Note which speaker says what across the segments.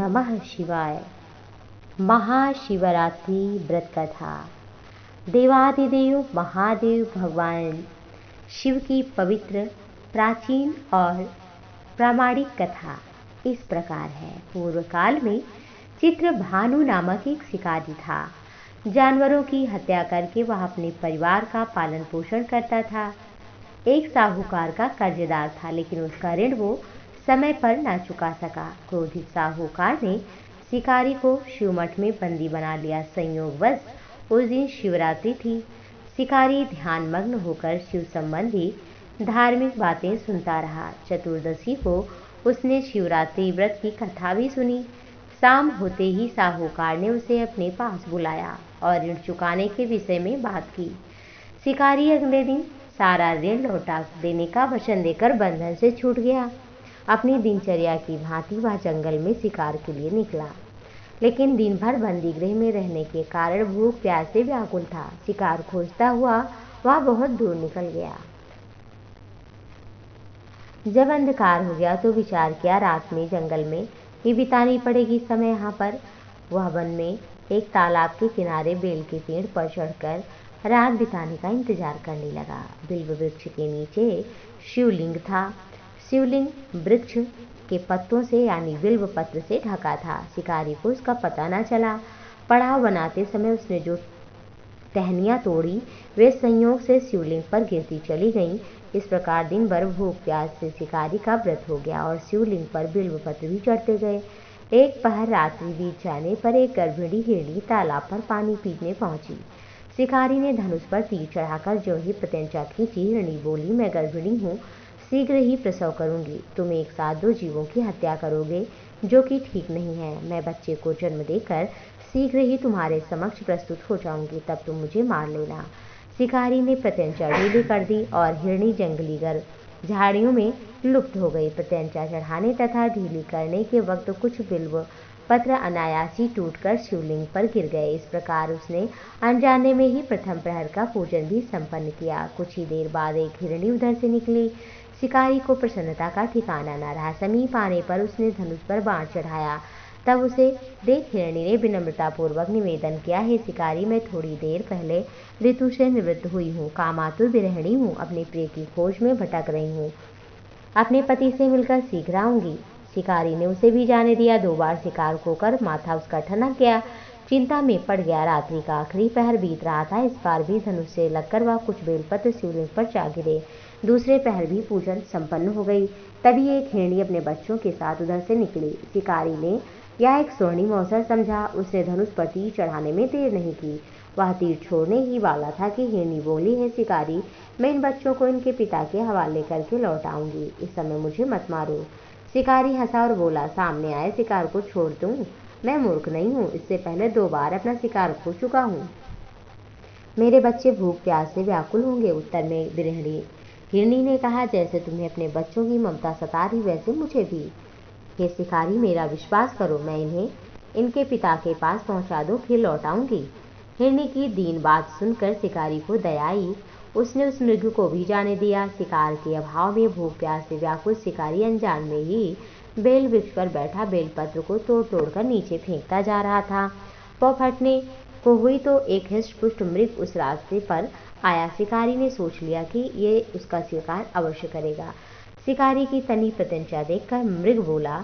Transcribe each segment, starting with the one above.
Speaker 1: नमः शिवाय। महाशिवरात्रि व्रत कथा। देवाधिदेव महादेव भगवान शिव की पवित्र, प्राचीन और प्रामाणिक कथा इस प्रकार है। पूर्व काल में चित्रभानु नामक एक शिकारी था। जानवरों की हत्या करके वह अपने परिवार का पालन पोषण करता था। एक साहूकार का कर्जदार था, लेकिन उसका ऋण वो समय पर न चुका सका। क्रोधित साहूकार ने शिकारी को शिवमठ में बंदी बना लिया। संयोगवश उस दिन शिवरात्रि थी। शिकारी ध्यानमग्न होकर शिव संबंधी धार्मिक बातें सुनता रहा। चतुर्दशी को उसने शिवरात्रि व्रत की कथा भी सुनी। शाम होते ही साहूकार ने उसे अपने पास बुलाया और ऋण चुकाने के विषय में बात की। शिकारी अगले दिन सारा ऋण लौटा देने का वचन देकर बंधन से छूट गया। अपनी दिनचर्या की भांति वह जंगल में शिकार के लिए निकला, लेकिन दिन भर बंदी गृह में रहने के कारण भूख प्यास से व्याकुल था। शिकार खोजता हुआ वह बहुत दूर निकल गया। जब अंधकार हो गया तो विचार किया, रात में जंगल में ही बितानी पड़ेगी। समय यहाँ पर वह वन में एक तालाब के किनारे बेल के पेड़ पर चढ़कर रात बिताने का इंतजार करने लगा। बिल्व वृक्ष के नीचे शिवलिंग था। शिवलिंग वृक्ष के पत्तों से यानी बिल्व पत्र से ढका था। शिकारी को उसका पता न चला। पड़ाव बनाते समय उसने जो टहनियाँ तोड़ी वे संयोग से शिवलिंग पर गिरती चली गईं। इस प्रकार दिन भर भूख प्यास से शिकारी का व्रत हो गया और शिवलिंग पर बिल्व पत्र भी चढ़ते गए। एक पहर रात्रि बीत जाने पर एक गर्भिणी हिरणी तालाब पर पानी पीने पहुंची। शिकारी ने धनुष पर तीर चढ़ाकर जो ही प्रत्यंचा खींची, हिरणी बोली, मैं गर्भिणी हूँ, शीघ्र ही प्रसव करूंगी। तुम एक साथ दो जीवों की हत्या करोगे, जो कि ठीक नहीं है। मैं बच्चे को जन्म देकर शीघ्र ही तुम्हारे समक्ष प्रस्तुत हो जाऊंगी, तब तुम मुझे मार लेना। शिकारी ने प्रत्यंचा ढीली कर दी और हिरणी जंगली झाड़ियों में लुप्त हो गई। प्रत्यंचा चढ़ाने तथा ढीली करने के वक्त कुछ बिल्व पत्र अनायासी टूटकर शिवलिंग पर गिर गए। इस प्रकार उसने अनजाने में ही प्रथम प्रहर का पूजन भी संपन्न किया। कुछ ही देर बाद एक हिरणी उधर से निकली। शिकारी को प्रसन्नता का ठिकाना न रहा। समीप आने पर उसने धनुष पर बाण चढ़ाया। तब उसे देख हिरणी ने विनम्रतापूर्वक निवेदन किया, हे शिकारी, मैं थोड़ी देर पहले ऋतु से निवृत्त हुई हूँ, कामातुर विरहिणी हूँ, अपने प्रिय की खोज में भटक रही हूँ, अपने पति से मिलकर शीघ्र आऊंगी। शिकारी ने उसे भी जाने दिया। 2 बार शिकार को कर माथा उसका ठनक गया। चिंता में पड़ गया। रात्रि का आखिरी पहर बीत रहा था। इस बार भी धनुष से लगकर वह कुछ बेलपत्र शिवलिंग पर जा गिरे। दूसरे पहर भी पूजन संपन्न हो गई। तभी एक हिरणी अपने बच्चों के साथ उधर से निकली। शिकारी ने यह एक स्वर्णिम अवसर समझा। उसने धनुष पर तीर चढ़ाने में देर नहीं की। वह तीर छोड़ने ही वाला था कि हिरणी बोली, है शिकारी, मैं इन बच्चों को इनके पिता के हवाले करके लौट आऊंगी, इस समय मुझे मत मारो। शिकारी हंसा और बोला, सामने आए शिकार को छोड़ दूं? मैं मूर्ख नहीं हूँ, इससे पहले 2 बार अपना शिकार खो चुका हूँ। मेरे बच्चे भूख प्यास से व्याकुल होंगे। उत्तर में हिरणी ने कहा, जैसे तुम्हें अपने बच्चों की ममता सता रही वैसे मुझे भी। हे शिकारी, मेरा विश्वास करो, मैं इन्हें इनके पिता के पास पहुंचा दूं, फिर लौट आऊंगी। हिरणी की दीन बात सुनकर शिकारी को दया आई। उसने उस मृग को भी जाने दिया। शिकार के अभाव में भूख प्यास से व्याकुल शिकारी अनजान में ही बेल वृक्ष पर बैठा बेलपत्र को तोड़ तोड़कर नीचे फेंकता जा रहा था। पौ फटने को हुई तो एक हृष्ट-पुष्ट मृग उस रास्ते पर आया। शिकारी ने सोच लिया कि ये उसका शिकार अवश्य करेगा। शिकारी की तनी प्रत्यंचा देखकर मृग बोला,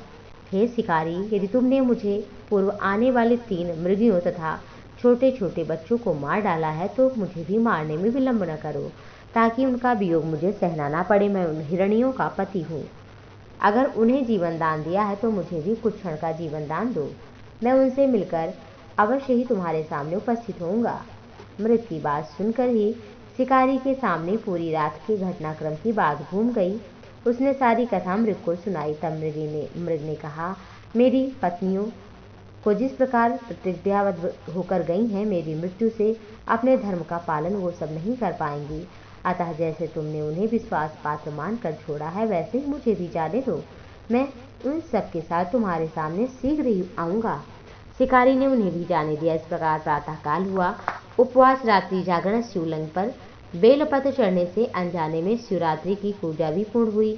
Speaker 1: हे शिकारी, यदि तुमने मुझे पूर्व आने वाले 3 मृगियों तथा छोटे छोटे बच्चों को मार डाला है तो मुझे भी मारने में विलंब न करो, ताकि उनका वियोग मुझे सहना ना पड़े। मैं उन हिरणियों का पति हूँ। अगर उन्हें जीवन दान दिया है तो मुझे भी कुछ क्षण का जीवन दान दो। मैं उनसे मिलकर अवश्य ही तुम्हारे सामने उपस्थित होऊंगा। मृग की बात सुनकर ही शिकारी के सामने पूरी रात के घटनाक्रम की बात घूम गई। उसने सारी कथा मृग को सुनाई। तब मृग ने कहा, मेरी पत्नियों को जिस प्रकार प्रतिज्ञाबद्ध होकर गई हैं, मेरी मृत्यु से अपने धर्म का पालन वो सब नहीं कर पाएंगी। अतः जैसे तुमने उन्हें विश्वास पात्र मानकर छोड़ा है, वैसे ही मुझे भी जाने दो। मैं उन सब के साथ तुम्हारे सामने शीघ्र ही आऊंगा। शिकारी ने उन्हें भी जाने दिया। इस प्रकार प्रातःकाल हुआ। उपवास, रात्रि जागरण, शिवलिंग पर बेलपत्र चढ़ने से अनजाने में शिवरात्रि की पूजा भी पूर्ण हुई।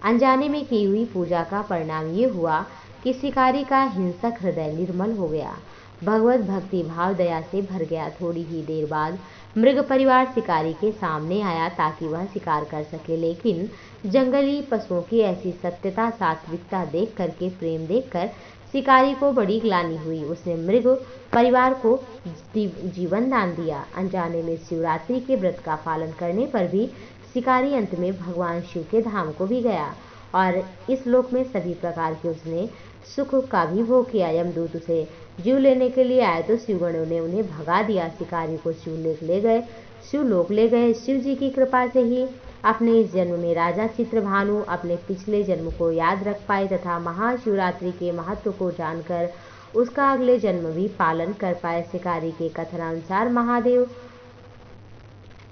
Speaker 1: अनजाने में की हुई पूजा का परिणाम ये हुआ कि शिकारी का हिंसक हृदय निर्मल हो गया, भगवत भक्ति भाव दया से भर गया। थोड़ी ही देर बाद मृग परिवार शिकारी के सामने आया ताकि वह शिकार कर सके, लेकिन जंगली पशुओं की ऐसी सत्यता, सात्विकता देख करके, प्रेम देखकर शिकारी को बड़ी ग्लानि हुई। उसने मृग परिवार को जीवन दान दिया। अनजाने में शिवरात्रि के व्रत का पालन करने पर भी शिकारी अंत में भगवान शिव के धाम को भी गया और इस लोक में सभी प्रकार के उसने सुख का भी भोग किया। यमदूत उसे जीव लेने के लिए आए तो शिवगणों ने उन्हें भगा दिया। शिकारी को शिवलोक ले गए। शिव जी की कृपा से ही अपने इस जन्म में राजा चित्रभानु अपने पिछले जन्म को याद रख पाए तथा महाशिवरात्रि के महत्व को जानकर उसका अगले जन्म भी पालन कर पाए। शिकारी के कथनानुसार महादेव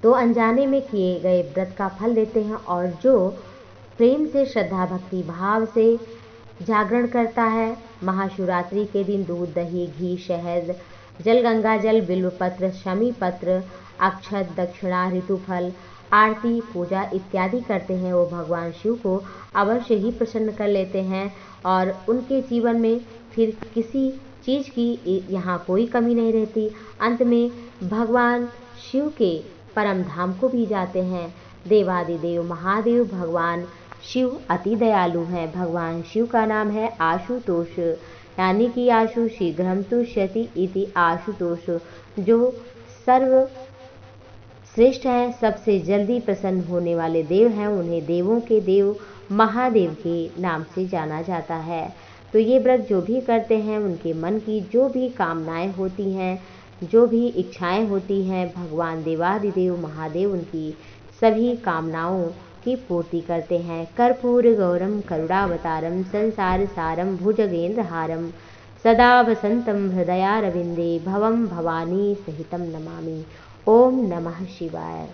Speaker 1: तो अनजाने में किए गए व्रत का फल देते हैं और जो प्रेम से, श्रद्धा भक्ति भाव से जागरण करता है, महाशिवरात्रि के दिन दूध, दही, घी, शहद, जल, गंगा जल, बिल्व पत्र, शमी पत्र, अक्षत, दक्षिणा, ऋतुफल, आरती, पूजा इत्यादि करते हैं, वो भगवान शिव को अवश्य ही प्रसन्न कर लेते हैं और उनके जीवन में फिर किसी चीज़ की यहाँ कोई कमी नहीं रहती। अंत में भगवान शिव के परम धाम को भी जाते हैं। देवादिदेव महादेव भगवान शिव अति दयालु हैं। भगवान शिव का नाम है आशुतोष, यानी कि आशु शीघ्रम तुष्यति इति आशुतोष, जो सर्व श्रेष्ठ हैं, सबसे जल्दी प्रसन्न होने वाले देव हैं। उन्हें देवों के देव महादेव के नाम से जाना जाता है। तो ये व्रत जो भी करते हैं उनके मन की जो भी कामनाएं होती हैं, जो भी इच्छाएं होती हैं, भगवान देवादिदेव महादेव उनकी सभी कामनाओं की पूर्ति करते हैं। कर्पूर गौरम करुणावतारम संसार सारम भुजगेंद्रहारम सदा वसंतम हृदयारविंदे भवम भवानी सहितम नमामि। ओम नमः शिवाय।